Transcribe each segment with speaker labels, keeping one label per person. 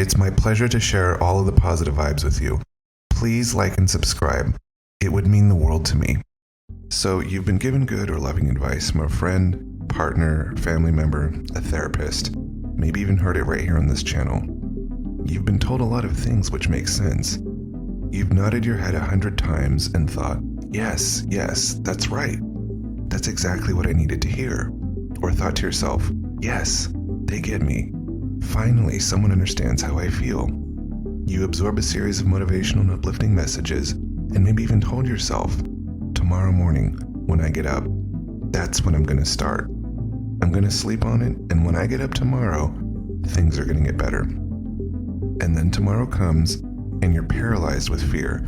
Speaker 1: It's my pleasure to share all of the positive vibes with you. Please like and subscribe. It would mean the world to me. So you've been given good or loving advice from a friend, partner, family member, a therapist, maybe even heard it right here on this channel. You've been told a lot of things which make sense. You've nodded your head 100 times and thought, yes, that's right. That's exactly what I needed to hear. Or thought to yourself, yes, they get me. Finally, someone understands how I feel. You absorb a series of motivational and uplifting messages and maybe even told yourself, tomorrow morning when I get up, that's when I'm going to start. I'm going to sleep on it, and when I get up tomorrow, things are going to get better. And then tomorrow comes, and you're paralyzed with fear.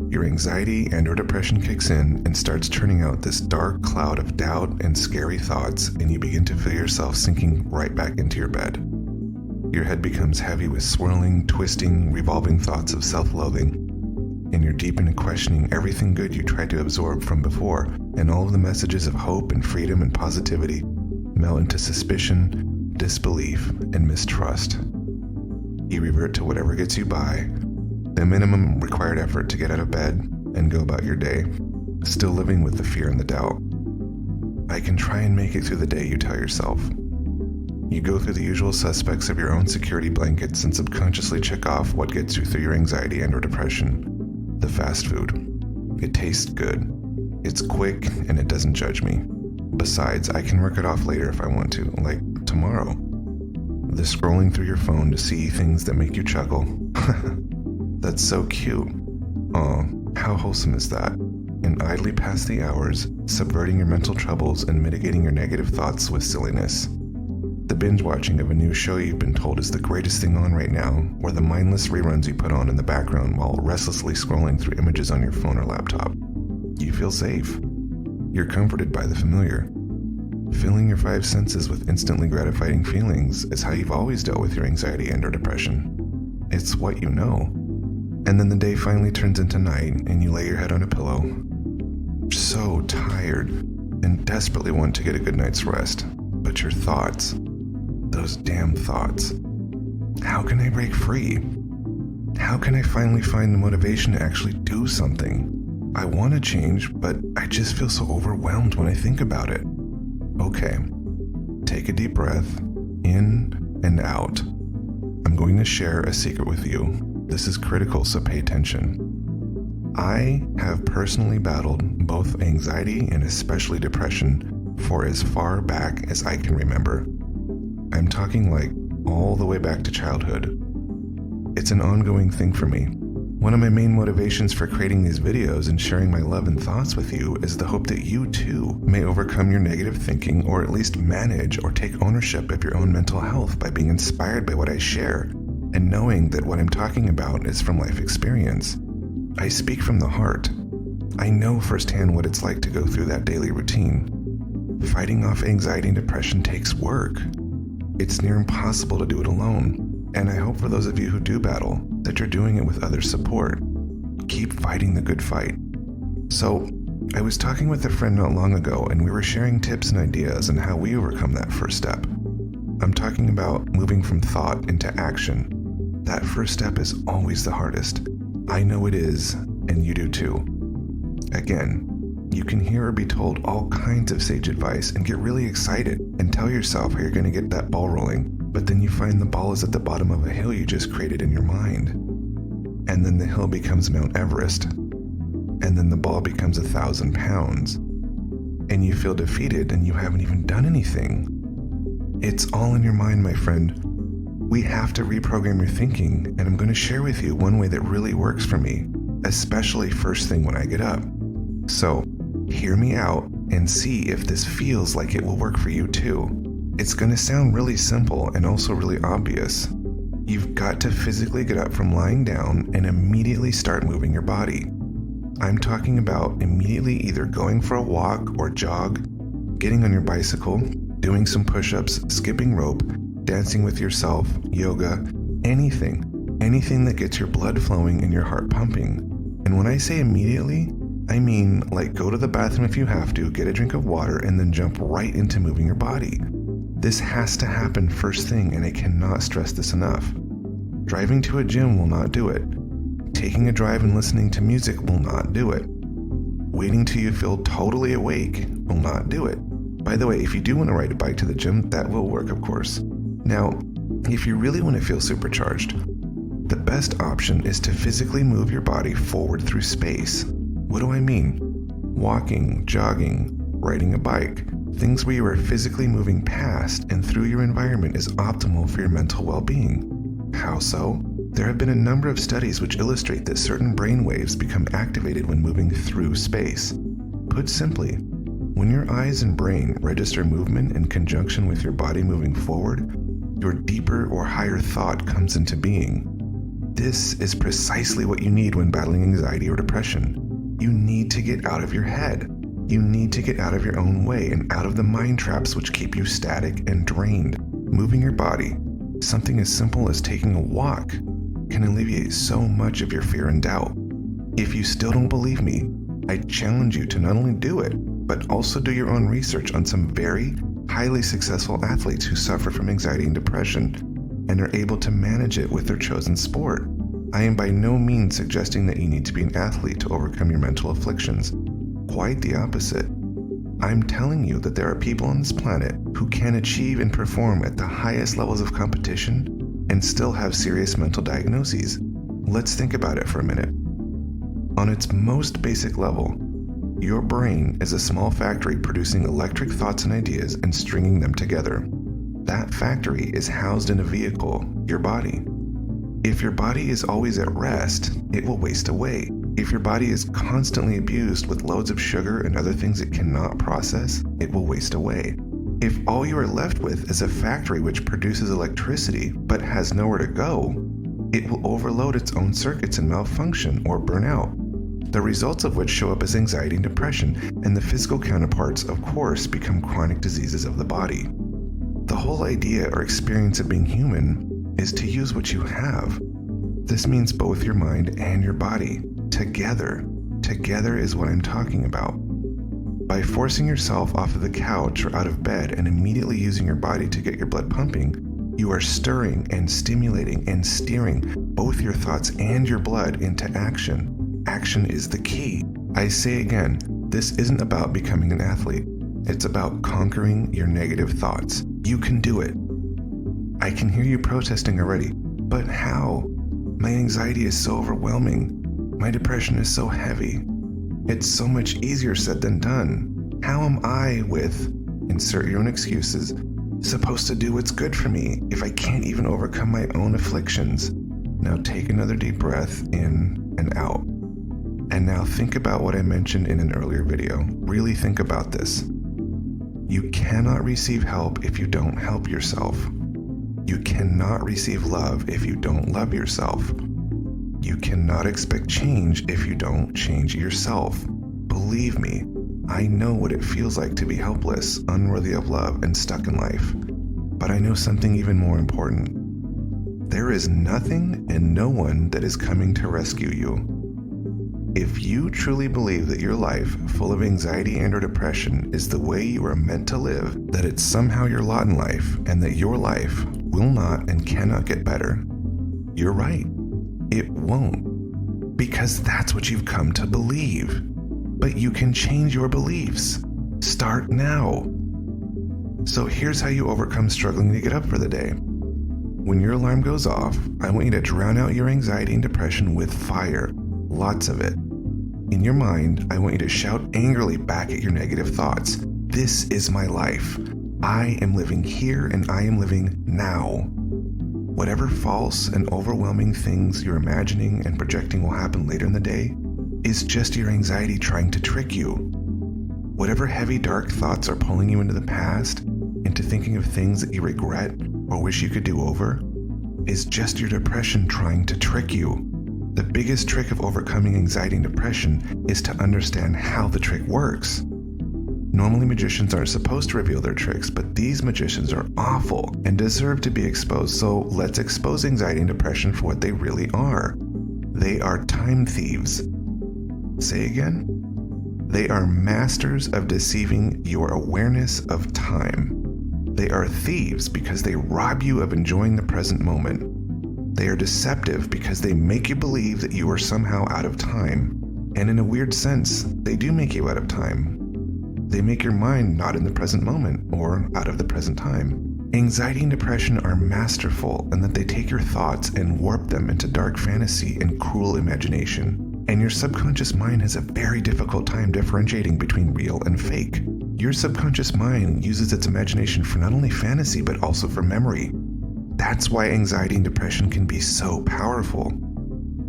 Speaker 1: Your anxiety and/or depression kicks in and starts turning out this dark cloud of doubt and scary thoughts, and you begin to feel yourself sinking right back into your bed. Your head becomes heavy with swirling, twisting, revolving thoughts of self-loathing, and you're deep into questioning everything good you tried to absorb from before, and all of the messages of hope and freedom and positivity melt into suspicion, disbelief, and mistrust. You revert to whatever gets you by, the minimum required effort to get out of bed and go about your day, still living with the fear and the doubt. I can try and make it through the day, you tell yourself. You go through the usual suspects of your own security blankets and subconsciously check off what gets you through your anxiety and/or depression. The fast food. It tastes good. It's quick and it doesn't judge me. Besides, I can work it off later if I want to, like tomorrow. The scrolling through your phone to see things that make you chuckle. That's so cute. Aw, how wholesome is that? And idly pass the hours, subverting your mental troubles and mitigating your negative thoughts with silliness. The binge watching of a new show you've been told is the greatest thing on right now, or the mindless reruns you put on in the background while restlessly scrolling through images on your phone or laptop. You feel safe. You're comforted by the familiar. Filling your five senses with instantly gratifying feelings is how you've always dealt with your anxiety and/or depression. It's what you know. And then the day finally turns into night and you lay your head on a pillow, so tired and desperately want to get a good night's rest. But your thoughts, those damn thoughts. How can I break free? How can I finally find the motivation to actually do something? I want to change, but I just feel so overwhelmed when I think about it. Okay, take a deep breath, in and out. I'm going to share a secret with you. This is critical, so pay attention. I have personally battled both anxiety and especially depression for as far back as I can remember. I'm talking like all the way back to childhood. It's an ongoing thing for me. One of my main motivations for creating these videos and sharing my love and thoughts with you is the hope that you too may overcome your negative thinking, or at least manage or take ownership of your own mental health by being inspired by what I share and knowing that what I'm talking about is from life experience. I speak from the heart. I know firsthand what it's like to go through that daily routine. Fighting off anxiety and depression takes work. It's near impossible to do it alone, and I hope for those of you who do battle that you're doing it with other support. Keep fighting the good fight. So, I was talking with a friend not long ago, and we were sharing tips and ideas on how we overcome that first step. I'm talking about moving from thought into action. That first step is always the hardest. I know it is, and you do too. Again, you can hear or be told all kinds of sage advice and get really excited and tell yourself how you're going to get that ball rolling, but then you find the ball is at the bottom of a hill you just created in your mind. And then the hill becomes Mount Everest. And then the ball becomes 1,000 pounds. And you feel defeated and you haven't even done anything. It's all in your mind, my friend. We have to reprogram your thinking, and I'm going to share with you one way that really works for me, especially first thing when I get up. So, hear me out and see if this feels like it will work for you too. It's going to sound really simple and also really obvious. You've got to physically get up from lying down and immediately start moving your body. I'm talking about immediately either going for a walk or jog, getting on your bicycle, doing some push-ups, skipping rope, dancing with yourself, yoga, anything that gets your blood flowing and your heart pumping. And when I say immediately, I mean like go to the bathroom if you have to, get a drink of water, and then jump right into moving your body. This has to happen first thing, and I cannot stress this enough. Driving to a gym will not do it. Taking a drive and listening to music will not do it. Waiting till you feel totally awake will not do it. By the way, if you do want to ride a bike to the gym, that will work, of course. Now, if you really want to feel supercharged, the best option is to physically move your body forward through space. What do I mean? Walking, jogging, riding a bike, things where you are physically moving past and through your environment is optimal for your mental well-being. How so? There have been a number of studies which illustrate that certain brain waves become activated when moving through space. Put simply, when your eyes and brain register movement in conjunction with your body moving forward, your deeper or higher thought comes into being. This is precisely what you need when battling anxiety or depression. You need to get out of your head. You need to get out of your own way and out of the mind traps which keep you static and drained. Moving your body, something as simple as taking a walk, can alleviate so much of your fear and doubt. If you still don't believe me, I challenge you to not only do it, but also do your own research on some very highly successful athletes who suffer from anxiety and depression and are able to manage it with their chosen sport. I am by no means suggesting that you need to be an athlete to overcome your mental afflictions. Quite the opposite. I'm telling you that there are people on this planet who can achieve and perform at the highest levels of competition and still have serious mental diagnoses. Let's think about it for a minute. On its most basic level, your brain is a small factory producing electric thoughts and ideas and stringing them together. That factory is housed in a vehicle, your body. If your body is always at rest, it will waste away. If your body is constantly abused with loads of sugar and other things it cannot process, it will waste away. If all you are left with is a factory which produces electricity but has nowhere to go, it will overload its own circuits and malfunction or burn out. The results of which show up as anxiety and depression, and the physical counterparts, of course, become chronic diseases of the body. The whole idea or experience of being human is to use what you have. This means both your mind and your body. Together. Together is what I'm talking about. By forcing yourself off of the couch or out of bed and immediately using your body to get your blood pumping, you are stirring and stimulating and steering both your thoughts and your blood into action. Action is the key. I say again, this isn't about becoming an athlete. It's about conquering your negative thoughts. You can do it. I can hear you protesting already, but how? My anxiety is so overwhelming. My depression is so heavy. It's so much easier said than done. How am I, with, insert your own excuses, supposed to do what's good for me if I can't even overcome my own afflictions? Now take another deep breath in and out. And now think about what I mentioned in an earlier video. Really think about this. You cannot receive help if you don't help yourself. You cannot receive love if you don't love yourself. You cannot expect change if you don't change yourself. Believe me, I know what it feels like to be helpless, unworthy of love, and stuck in life. But I know something even more important. There is nothing and no one that is coming to rescue you. If you truly believe that your life, full of anxiety and or depression, is the way you are meant to live, that it's somehow your lot in life, and that your life will not and cannot get better, you're right. It won't. Because that's what you've come to believe. But you can change your beliefs. Start now. So here's how you overcome struggling to get up for the day. When your alarm goes off, I want you to drown out your anxiety and depression with fire. Lots of it. In your mind, I want you to shout angrily back at your negative thoughts. This is my life. I am living here and I am living now. Whatever false and overwhelming things you're imagining and projecting will happen later in the day is just your anxiety trying to trick you. Whatever heavy, dark thoughts are pulling you into the past, into thinking of things that you regret or wish you could do over, is just your depression trying to trick you. The biggest trick of overcoming anxiety and depression is to understand how the trick works. Normally, magicians aren't supposed to reveal their tricks, but these magicians are awful and deserve to be exposed, so let's expose anxiety and depression for what they really are. They are time thieves. Say again? They are masters of deceiving your awareness of time. They are thieves because they rob you of enjoying the present moment. They are deceptive because they make you believe that you are somehow out of time. And in a weird sense, they do make you out of time. They make your mind not in the present moment or out of the present time. Anxiety and depression are masterful in that they take your thoughts and warp them into dark fantasy and cruel imagination. And your subconscious mind has a very difficult time differentiating between real and fake. Your subconscious mind uses its imagination for not only fantasy but also for memory. That's why anxiety and depression can be so powerful.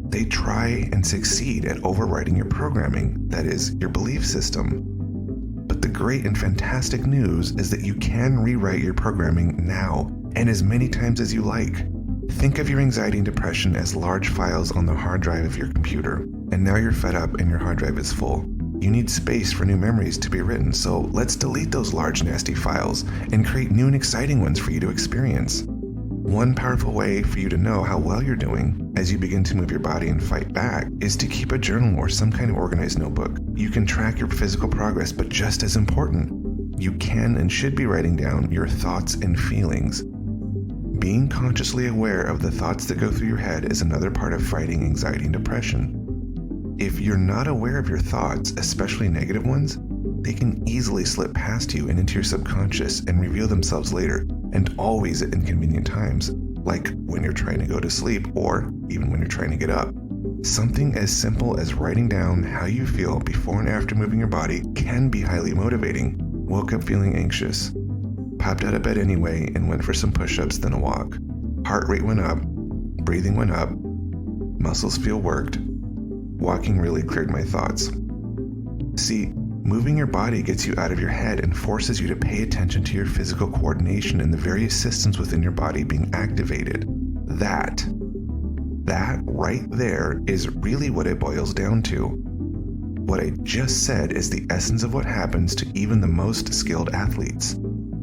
Speaker 1: They try and succeed at overriding your programming, that is, your belief system. But the great and fantastic news is that you can rewrite your programming now and as many times as you like. Think of your anxiety and depression as large files on the hard drive of your computer, and now you're fed up and your hard drive is full. You need space for new memories to be written, so let's delete those large nasty files and create new and exciting ones for you to experience. One powerful way for you to know how well you're doing as you begin to move your body and fight back is to keep a journal or some kind of organized notebook. You can track your physical progress, but just as important, you can and should be writing down your thoughts and feelings. Being consciously aware of the thoughts that go through your head is another part of fighting anxiety and depression. If you're not aware of your thoughts, especially negative ones, they can easily slip past you and into your subconscious and reveal themselves later, and always at inconvenient times, like when you're trying to go to sleep or even when you're trying to get up. Something as simple as writing down how you feel before and after moving your body can be highly motivating. Woke up feeling anxious, popped out of bed anyway and went for some push-ups, then a walk. Heart rate went up, breathing went up, muscles feel worked. Walking really cleared my thoughts. See, moving your body gets you out of your head and forces you to pay attention to your physical coordination and the various systems within your body being activated. That right there is really what it boils down to. What I just said is the essence of what happens to even the most skilled athletes.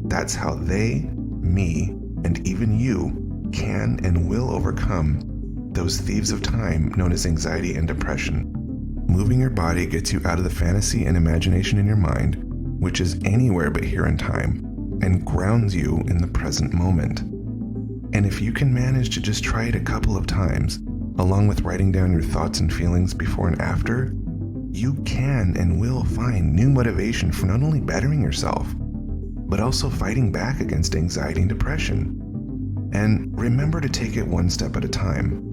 Speaker 1: That's how they, me, and even you can and will overcome those thieves of time known as anxiety and depression. Moving your body gets you out of the fantasy and imagination in your mind, which is anywhere but here in time, and grounds you in the present moment. And if you can manage to just try it a couple of times, along with writing down your thoughts and feelings before and after, you can and will find new motivation for not only bettering yourself, but also fighting back against anxiety and depression. And remember to take it one step at a time.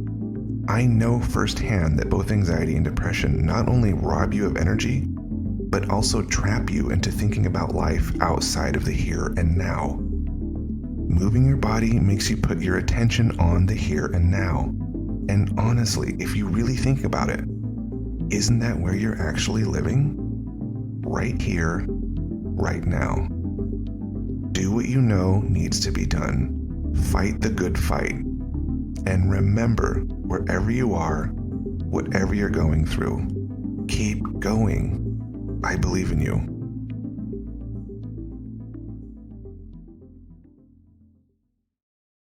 Speaker 1: I know firsthand that both anxiety and depression not only rob you of energy, but also trap you into thinking about life outside of the here and now. Moving your body makes you put your attention on the here and now. And honestly, if you really think about it, isn't that where you're actually living? Right here, right now. Do what you know needs to be done. Fight the good fight. And remember, wherever you are, whatever you're going through, keep going. I believe in you.